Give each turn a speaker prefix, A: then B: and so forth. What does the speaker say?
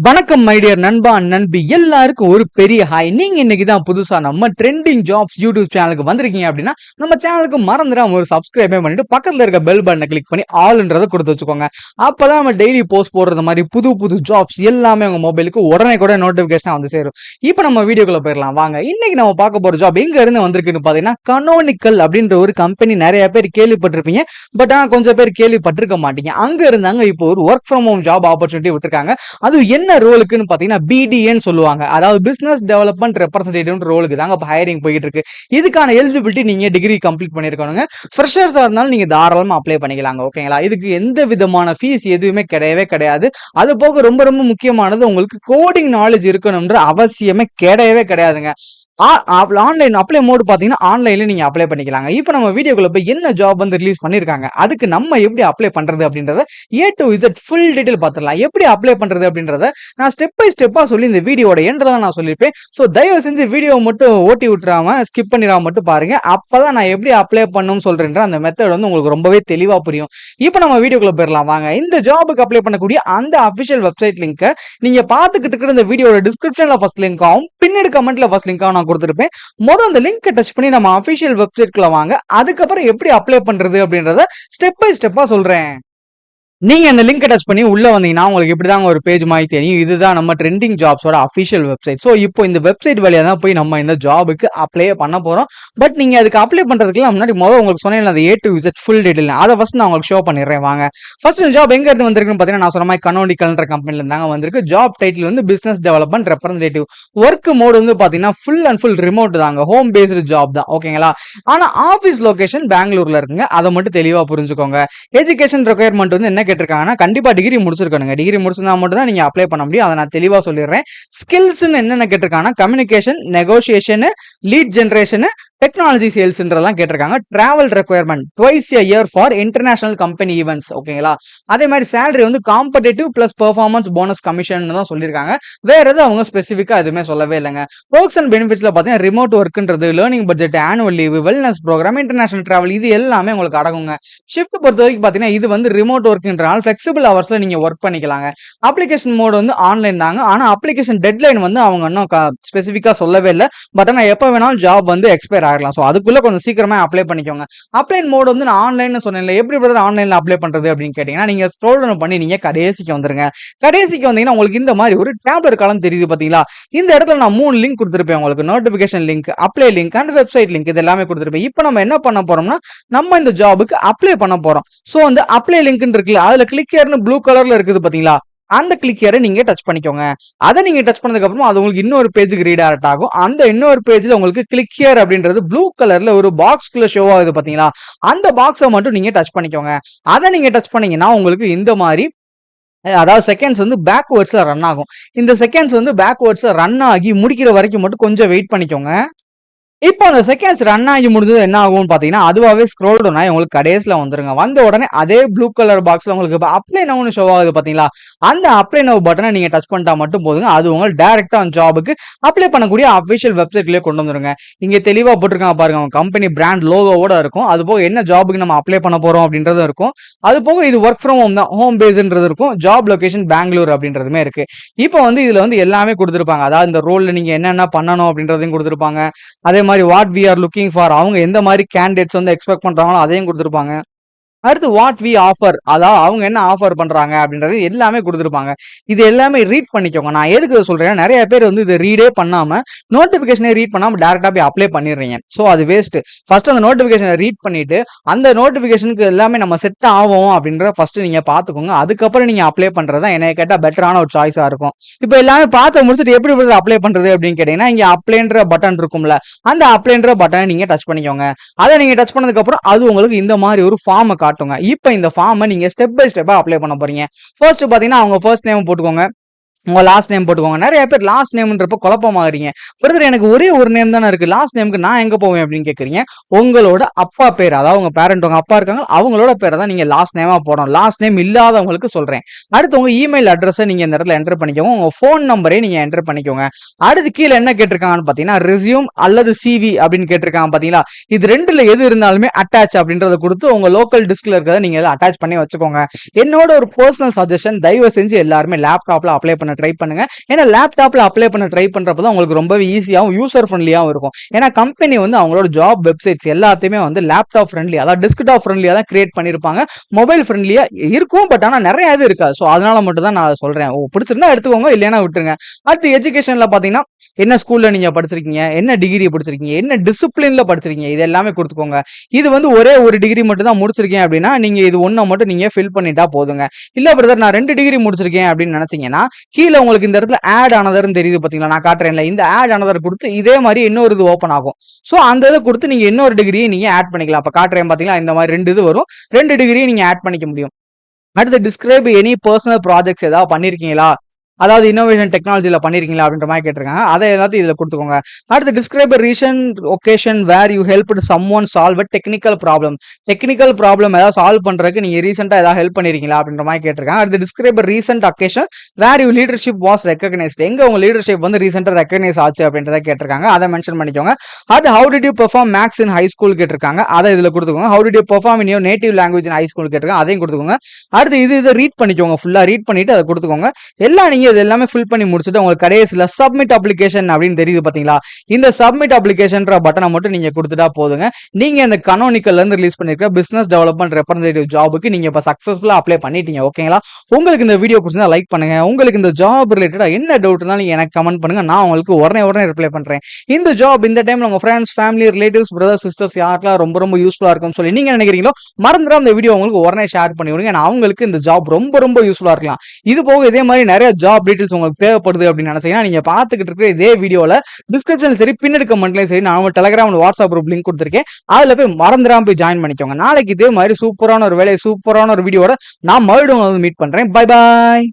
A: வணக்கம் my dear நண்பா நண்பி எல்லாருக்கும் ஒரு பெரிய ஹாய். நீங்க இன்னைக்கு தான் புதுசா நம்ம ட்ரெண்டிங் ஜாப்ஸ் யூடியூப் சேனலுக்கு வந்திருக்கீங்க அப்படின்னா நம்ம சேனலுக்கு மறந்துடாம ஒரு சப்ஸ்கிரைபே பண்ணிட்டு பக்கத்துல இருக்க பெல் பட்டனை கிளிக் பண்ணி ஆல்ன்றதை கொடுத்து வச்சுக்கோங்க. அப்பதான் நம்ம டெய்லி போஸ்ட் போடுறது மாதிரி புது புது ஜாப்ஸ் எல்லாமே உங்க மொபைலுக்கு உடனே கூட நோட்டிபிகேஷன் வந்து சேரும். இப்போ நம்ம வீடியோக்குள்ள போயிடலாம் வாங்க. இன்னைக்கு நம்ம பார்க்க போற ஜாப் எங்க இருந்து வந்திருக்குன்னு பாத்தீங்கன்னா கனோனிக்கல் அப்படின்ற ஒரு கம்பெனி. நிறைய பேர் கேள்விப்பட்டிருப்பீங்க, பட் ஆனா கொஞ்சம் பேர் கேள்விப்பட்டிருக்க மாட்டீங்க. அங்க இருந்தாங்க இப்போ ஒரு work from home job opportunity விட்டுருக்காங்க. அது என்ன ரோலுக்குன்னு பாத்தீங்கன்னா பிடிஎன்னு சொல்லுவாங்க, அதாவது பிசினஸ் டெவலப்மெண்ட் ரெப்ரசன்டேட்டிவ் ரோலுக்கு தாங்க ஹையரிங் போயிட்டு இருக்கு. இதுக்கான எலிஜிபிலிட்டி நீங்க டிகிரி கம்ப்ளீட் பண்ணிருக்கணுங்க. ஃப்ரெஷர்ஸா இருந்தாலும் நீங்க தாராளமா அப்ளை பண்ணிக்கலாங்க. ஓகேங்களா? இதுக்கு எந்த விதமான ஃபீஸ் எதுவுமே கிடையவே கிடையாது. அது போக ரொம்ப ரொம்ப முக்கியமானது, உங்களுக்கு கோடிங் நாலேஜ் இருக்கணும்ன்ற அவசியமே கிடையவே கிடையாதுங்க. ஆன்லைன் அப்ளை மோட் பாத்தீங்கன்னா ஆன்லைன்ல நீங்க அப்ளை பண்ணிக்கலாங்க. இப்போ நம்ம வீடியோக்குள்ள போய் என்ன ஜாப் வந்து ரிலீஸ் பண்ணிருக்காங்க, அதுக்கு நம்ம எப்படி அப்ளை பண்றது அப்படின்றத A to Z full detail பார்த்துடலாம். எப்படி அப்ளை பண்றது அப்படின்றத நான் ஸ்டெப் பை ஸ்டெப்பா சொல்லி இந்த வீடியோட எண்ட்ல நான் சொல்லியிருப்பேன். ஸோ தயவு செஞ்சு வீடியோ மட்டும் ஓட்டி விட்டுறாம ஸ்கிப் பண்ணிடாம மட்டும் பாருங்க. அப்பதான் நான் எப்படி அப்ளை பண்ணணும்னு சொல்றேன்ற அந்த மெத்தட் வந்து உங்களுக்கு ரொம்பவே தெளிவா புரியும். இப்போ நம்ம வீடியோக்குள்ள போயிடலாம் வாங்க. இந்த ஜாபுக்கு அப்ளை பண்ணக்கூடிய அந்த அபிஷியல் வெப்சைட் லிங்க் நீங்க பாத்துக்கிட்டு இருக்கிற இந்த வீடியோட டிஸ்கிரிப்ஷன்ல ஃபர்ஸ்ட் லிங்க் ஆகும், பின்னாடி கமெண்ட்ல ஃபர்ஸ்ட் லிங்க் நான் கொடுத்துருப்பேன். முதல் அந்த லிங்க் டச் பண்ணி நம்ம அபிஷியல் வெப்சைட்குள்ள வாங்க. அதுக்கப்புறம் எப்படி அப்ளை பண்றது அப்படின்றத ஸ்டெப் பை ஸ்டெப்பா சொல்றேன். நீங்க அந்த லிங்க் டச் பண்ணி உள்ள வந்தீங்கன்னா உங்களுக்கு இப்படிதாங்க ஒரு பேஜ் மாதிரி தெரியும். இதுதான் நம்ம ட்ரெண்டிங் ஜாப்ஸோட அபிஷியல் வெப்சைட். ஸோ இப்போ இந்த வெப்சைட் வழியா தான் போய் நம்ம இந்த ஜாபுக்கு அப்ளை பண்ண போறோம். பட் நீங்க அதுக்கு அப்ளை பண்றதுக்கு முன்னாடி முதல்ல உங்களுக்கு சொன்னேன் அந்த A to Z full detail, அதை ஃபர்ஸ்ட் நான் உங்களுக்கு ஷோ பண்ணிடுறேன் வாங்க. ஃபர்ஸ்ட் ஜாப் எங்க இருந்து வந்திருக்குன்னு பாத்தீங்கன்னா நான் சொன்ன மாதிரி கனோனிக்கல்ன்ற கம்பெனில இருந்தாங்க வந்திருக்கு. ஜாப் டைட்டில் வந்து business development representative. Work mode வந்து பாத்தீங்கன்னா ஃபுல் அண்ட் ஃபுல் ரிமோட் தாங்க, ஹோம் பேஸ்டு ஜாப் தான். ஓகேங்களா? ஆனா ஆபீஸ் லொகேஷன் பெங்களூர்ல இருக்குங்க. அதை மட்டும் தெளிவா புரிஞ்சுக்கோங்க. எஜுகேஷன் ரெக்யர்மெண்ட் வந்து என்ன கேட்டிருக்காங்கன்னா கண்டிப்பா டிகிரி முடிச்சிருக்கணுங்க. டிகிரி முடிச்சிருந்தா மட்டும் தான் நீங்க அப்ளை பண்ண முடியும். அதை நான் தெளிவா சொல்லிடுறேன். ஸ்கில்ஸ் என்னென்ன கேட்டிருக்காங்கன்னா communication, negotiation, lead generation, technology சேல்ஸ்ன்றதெல்லாம் கேட்டிருக்காங்க. Travel requirement twice a year for international company events. ஓகேங்களா? அதே மாதிரி சேலரி வந்து competitive plus performance bonus commission தான் சொல்லியிருக்காங்க. வேற எதுவும் அவங்க ஸ்பெசிஃபிக்கா எதுவுமே சொல்லவே இல்லைங்க. ஒர்க்ஸ் அண்ட் பெனிஃபிட்ஸ்ல பாத்தீங்கன்னா ரிமோட் ஒர்க்ன்றது, learning budget, annual leave, wellness programme, international travel, இது எல்லாமே உங்களுக்கு அடங்குங்க. ஷிஃப்ட் பொறுத்த வரைக்கும் பாத்தீங்கன்னா இது வந்து ரிமோட் ஒர்க்ன்றனால ஃபிளெக்சிபிள் ஹவர்ஸ்ல நீங்க ஒர்க் பண்ணிக்கலாங்க. அப்ளிகேஷன் மோட் வந்து ஆன்லைன் தாங்க. ஆனா அப்ளிகேஷன் டெட்லைன் வந்து அவங்க இன்னும் ஸ்பெசிஃபிக்கா சொல்லவே இல்லை. பட் ஆனா எப்ப வேணாலும் ஜாப் வந்து எக்ஸ்பயர் ஆகலாம். ஸோ அதுக்குள்ள கொஞ்சம் சீக்கிரமா அப்ளை பண்ணிக்கோங்க. அப்ளை மோட் வந்து நான் ஆன்லைன் சொன்னேன். எப்படி பிரதர் ஆன்லைன்ல அப்ளை பண்றது அப்படின்னு கேட்டீங்கன்னா நீங்க ஸ்க்ரோல் டவுன் பண்ணி நீங்க கடைசிக்கு வந்துருங்க. கடைசிக்கு வந்தீங்கன்னா உங்களுக்கு இந்த மாதிரி ஒரு டேப்லெட் காலம் தெரியுது பாத்தீங்களா? இந்த இடத்துல நான் 3 லிங்க் கொடுத்துருப்பேன் உங்களுக்கு. Notification link, apply link and website link, இது எல்லாமே கொடுத்துருப்பேன். இப்போ நம்ம என்ன பண்ண போறோம்னா நம்ம இந்த ஜாபுக்கு அப்ளை பண்ண போறோம். ஸோ அந்த அப்ளை லிங்க் இருக்குல்ல, அதுல கிளிக் ஹியர்னு ப்ளூ கலர்ல இருக்குது பாத்தீங்களா? அந்த கிளிக் ஹியரை நீங்க டச் பண்ணிக்கோங்க. அதை நீங்க டச் பண்ணதுக்கு அப்புறம் அது உங்களுக்கு இன்னொரு பேஜுக்கு ரீடைரக்ட் ஆகும். அந்த இன்னொரு பேஜ்ல உங்களுக்கு கிளிக் ஹியர் அப்படின்றது ப்ளூ கலர்ல ஒரு பாக்ஸ்குள்ள ஷோ ஆகுது பாத்தீங்களா? அந்த பாக்ஸை மட்டும் நீங்க டச் பண்ணிக்கோங்க. அதை நீங்க டச் பண்ணீங்கன்னா உங்களுக்கு இந்த மாதிரி, அதாவது செகண்ட்ஸ் வந்து பேக்வேர்ட்ஸ்ல ரன் ஆகும். இந்த செகண்ட்ஸ் வந்து பேக்வேர்ட்ஸ்ல ரன் ஆகி முடிக்கிற வரைக்கும் மட்டும் கொஞ்சம் வெயிட் பண்ணிக்கோங்க. இப்போ அந்த செகண்ட்ஸ் ரன் ஆகி முடிஞ்சது என்ன ஆகும்னு பாத்தீங்கன்னா அதுவாவே ஸ்க்ரோல் டவுன் ஆகி உங்களுக்கு கடைசியில வந்துருங்க. வந்த உடனே அதே ப்ளூ கலர் பாக்ஸ்ல உங்களுக்கு அப்ளை நவுன்னு ஷோ ஆகுது பாத்தீங்களா? அந்த அப்ளை நவ் பட்டனை நீங்க டச் பண்ணிட்டா மட்டும் போதுங்க. அது உங்க டைரக்டா அந்த ஜாபுக்கு அப்ளை பண்ணக்கூடிய அபிஷியல் வெப்சைட்லயே கொண்டு வந்துருங்க. இங்க தெளிவா போட்டிருக்காங்க பாருங்க, அவங்க கம்பெனி பிராண்ட் லோகோவோட இருக்கும். அது போக என்ன ஜாபுக்கு நம்ம அப்ளை பண்ண போறோம் அப்படின்றதும் இருக்கும். அது போக இது ஒர்க் ஃப்ரம் ஹோம் தான், ஹோம் பேஸ்ன்றது இருக்கும். ஜாப் லொகேஷன் பெங்களூர் அப்படின்றதுமே இருக்கு. இப்போ வந்து இதுல வந்து எல்லாமே கொடுத்துருப்பாங்க. அதாவது இந்த ரோல்ல நீங்க என்னென்ன பண்ணணும் அப்படின்றதையும் கொடுத்துருப்பாங்க. அதே மாதிரி what we are looking for, அவங்க எந்த மாதிரி கேண்டிடேட்ஸ் வந்து எக்ஸ்பெக்ட் பண்றாங்களோ அதையும் கொடுத்துருப்பாங்க. அடுத்து வாட் வி ஆஃபர், அதாவது அவங்க என்ன ஆஃபர் பண்றாங்க அப்படின்றது எல்லாமே கொடுத்துருப்பாங்க. இது எல்லாமே ரீட் பண்ணிக்கோங்க. நான் எதுக்கு சொல்றேன், நிறைய பேர் வந்து இதை ரீடே பண்ணாம நோட்டிபிகேஷனே ரீட் பண்ணாம டேரக்டா போய் அப்ளை பண்ணிடுறீங்க. ஸோ அது வேஸ்ட். ஃபர்ஸ்ட் அந்த நோட்டிபிகேஷனை ரீட் பண்ணிட்டு அந்த நோட்டிபிகேஷனுக்கு எல்லாமே நம்ம செட் ஆகும் அப்படின்ற ஃபர்ஸ்ட் நீங்க பாத்துக்கோங்க. அதுக்கப்புறம் நீங்க அப்ளை பண்றதா என்னை கேட்டா பெட்டரான ஒரு சாய்ஸா இருக்கும். இப்போ எல்லாமே பார்த்து முடிச்சுட்டு எப்படி அப்ளை பண்றது அப்படின்னு கேட்டீங்கன்னா இங்க அப்ளைன்ற பட்டன் இருக்கும்ல, அந்த அப்ளைன்ற பட்டனை நீங்க டச் பண்ணிக்கோங்க. அதை நீங்க டச் பண்ணதுக்கு அப்புறம் அது உங்களுக்கு இந்த மாதிரி ஒரு ஃபார்மை காட்டுங்க. இப்போ இந்த ஃபார்மை நீங்க ஸ்டெப் பை ஸ்டெப்பா அப்ளை பண்ண போறீங்க. ஃபர்ஸ்ட் பாத்தீங்கன்னா அவங்க ஃபர்ஸ்ட் நேம் போட்டுக்கோங்க, உங்க லாஸ்ட் நேம் போட்டுக்கோங்க. நிறைய பேர் லாஸ்ட் நேம்ன்றப்ப குழப்பமாகறீங்க. பிரதர் எனக்கு ஒரே ஒரு நேம் தானே இருக்கு, லாஸ்ட் நேமுக்கு நான் எங்க போவேன் அப்படின்னு கேக்குறீங்க. உங்களோட அப்பா பேர், அதாவது உங்க பேரண்ட் உங்க அப்பா இருக்காங்க அவங்களோட பேரை தான் நீங்க லாஸ்ட் நேமா போடணும். லாஸ்ட் நேம் இல்லாதவங்களுக்கு சொல்றேன். அடுத்து உங்க இமெயில் அட்ரஸை நீங்க இந்த இடத்துல என்டர் பண்ணிக்கோங்க. உங்க போன் நம்பரையும் நீங்க என்டர் பண்ணிக்கோங்க. அடுத்து கீழே என்ன கேட்டிருக்காங்கன்னு பாத்தீங்கன்னா ரெஸ்யூம் அல்லது சிவி அப்படின்னு கேட்டிருக்காங்க பாத்தீங்களா? இது ரெண்டுல எது இருந்தாலுமே அட்டாச் அப்படின்றத கொடுத்து உங்க லோக்கல் டிஸ்க்ல இருக்கிறத நீங்க அட்டாச் பண்ணி வச்சுக்கோங்க. என்னோட ஒரு பர்சனல் சஜஷன், தயவு செஞ்சு எல்லாருமே லேப்டாப்ல அப்ளை பண்ண ட்ரை பண்ணுங்க. ஏன்னா லேப்டாப்ல அப்ளை பண்ண ட்ரை பண்றப்ப தான் உங்களுக்கு ரொம்பவே ஈஸியாகவும் யூசர் ஃப்ரெண்ட்லியாகவும் இருக்கும். ஏன்னா கம்பெனி வந்து அவங்களோட ஜாப் வெப்சைட்ஸ் எல்லாத்தையுமே வந்து லேப்டாப் ஃப்ரெண்ட்லி, அதாவது டெஸ்க்டாப் ஃப்ரெண்ட்லியா தான் கிரியேட் பண்ணியிருப்பாங்க. மொபைல் ஃப்ரெண்ட்லியா இருக்கும், பட் ஆனால் நிறைய இது இருக்காது. ஸோ அதனால மட்டும் தான் நான் சொல்றேன். பிடிச்சிருந்தா எடுத்துக்கோங்க, இல்லைன்னா விட்டுருங்க. அடுத்து எஜுகேஷன்ல பாத்தீங்கன்னா என்ன ஸ்கூல்ல நீங்க படிச்சிருக்கீங்க, என்ன டிகிரி படிச்சிருக்கீங்க, என்ன டிசிப்ளின்ல படிச்சிருக்கீங்க, இது எல்லாமே கொடுத்துக்கோங்க. இது வந்து ஒரே ஒரு டிகிரி மட்டும் தான் முடிச்சிருக்கேன் அப்படின்னா நீங்க இது ஒன்றை மட்டும் நீங்க ஃபில் பண்ணிட்டா போதுங்க. இல்ல பிரதர் நான் 2 டிகிரி முடிச்சிருக்கேன் அப்படின்னு நினைச்சீங்கன்னா கீழே உங்களுக்கு இந்த இடத்துல ஆட் ஆனதர்னு தெரியுது பாத்தீங்களா, நான் காட்டுறேன்ல, இந்த ஆட் ஆனதர் கொடுத்து இதே மாதிரி இன்னொரு இது ஓப்பன் ஆகும். ஸோ அந்த இதை கொடுத்து நீங்க இன்னொரு டிகிரியை நீங்க ஆட் பண்ணிக்கலாம். அப்ப காட்டுறேன் பாத்தீங்களா, இந்த மாதிரி 2 இது வரும், 2 டிகிரியை நீங்க ஆட் பண்ணிக்க முடியும். அடுத்து டிஸ்கிரைப் எனி பர்சனல் ப்ராஜெக்ட்ஸ் ஏதாவது பண்ணிருக்கீங்களா, அதாவது இன்னோவேஷன் டெக்னாலஜில பண்ணிருக்கீங்களா அப்படின்ற மாதிரி கேட்டிருக்காங்க. அதை எல்லாத்தையும் இதுல கொடுத்துக்கோங்க. அடுத்து describe recent occasion where you help someone solve technical problem. Technical problem ஏதாவது சால்வ் பண்றதுக்கு நீங்க ரீசெண்டா ஏதாவது ஹெல்ப் பண்ணிருக்கீங்களா அப்படின்ற மாதிரி கேட்டிருக்காங்க. அடுத்து describe recent occasion where you leadership was recognized. எங்க உங்க லீடர்ஷிப் வந்து ரீசெண்டா ரெகக்னைஸ் ஆச்சு அப்படின்றத கேட்டிருக்காங்க. அதை மென்ஷன் பண்ணிக்கோங்க. அடுத்து how did you perform maths in high school கேட்டிருக்காங்க. அதை இதுல கொடுத்துக்கோங்க. How did you perform in your native language in high school கேட்டிருக்காங்க. அதையும் கொடுத்துக்கோங்க. அடுத்து இதை ரீட் பண்ணிக்கோங்க, ஃபுல்லா ரீட் பண்ணிட்டு அதை கொடுத்துக்கோங்க. எல்லாம் நீங்க இது எல்லாமே ஃபில் பண்ணி முடிச்சுட்டு உங்களுக்கு கடைசியில் சப்மிட் அப்ளிகேஷன் அப்படின்னு தெரியுது பாத்தீங்களா, இந்த சப்மிட் அப்ளிகேஷன்ற பட்டனை மட்டும் நீங்க கொடுத்துட்டா போதுங்க. நீங்க இந்த கனோனிக்கல்ல இருந்து ரிலீஸ் பண்ணிருக்க பிசினஸ் டெவலப்மெண்ட் ரெப்ரசன்டேட்டிவ் ஜாபுக்கு நீங்க இப்ப சக்சஸ்ஃபுல்லா அப்ளை பண்ணிட்டீங்க. ஓகேங்களா, உங்களுக்கு இந்த வீடியோ பிடிச்சிருந்தா லைக் பண்ணுங்க. உங்களுக்கு இந்த ஜாப் ரிலேட்டடா என்ன டவுட் இருந்தாலும் நீங்க எனக்கு கமெண்ட் பண்ணுங்க, நான் உங்களுக்கு உடனே ரிப்ளை பண்றேன். இந்த ஜாப் இந்த டைம்ல உங்க friends, family, relatives, brothers, sisters யாருக்கெல்லாம் ரொம்ப யூஸ்ஃபுல்லா இருக்கும்னு சொல்லி நீங்க நினைக்கிறீங்களோ மறந்துடாம இந்த வீடியோ உங்களுக்கு உடனே ஷேர் பண்ணி விடுங்க. அவங்களுக்கு இந்த ஜாப் ரொம்ப யூஸ்ஃபுல்லா இருக்கலாம். இது போக இதே மாதிரி நிறைய ஜாப் டீடைல்ஸ் உங்களுக்கு தேவைப்படுது அப்படின்னு நினைச்சீங்கன்னா நீங்க பார்த்துக்கிட்டு இருக்கிற இதே வீடியோல டிஸ்கிரிப்ஷன் சரி, பின்னாடி கமெண்ட்லயும் சரி, நான் டெலிகிராம் வாட்ஸ்அப் குரூப் லிங்க் கொடுத்துருக்கேன். அதுல போய் மறந்துடாம போய் ஜாயின் பண்ணிக்கோங்க. நாளைக்கு இதே மாதிரி சூப்பரான ஒரு வீடியோட நான் மறுபடியும் மீட் பண்றேன். Bye bye.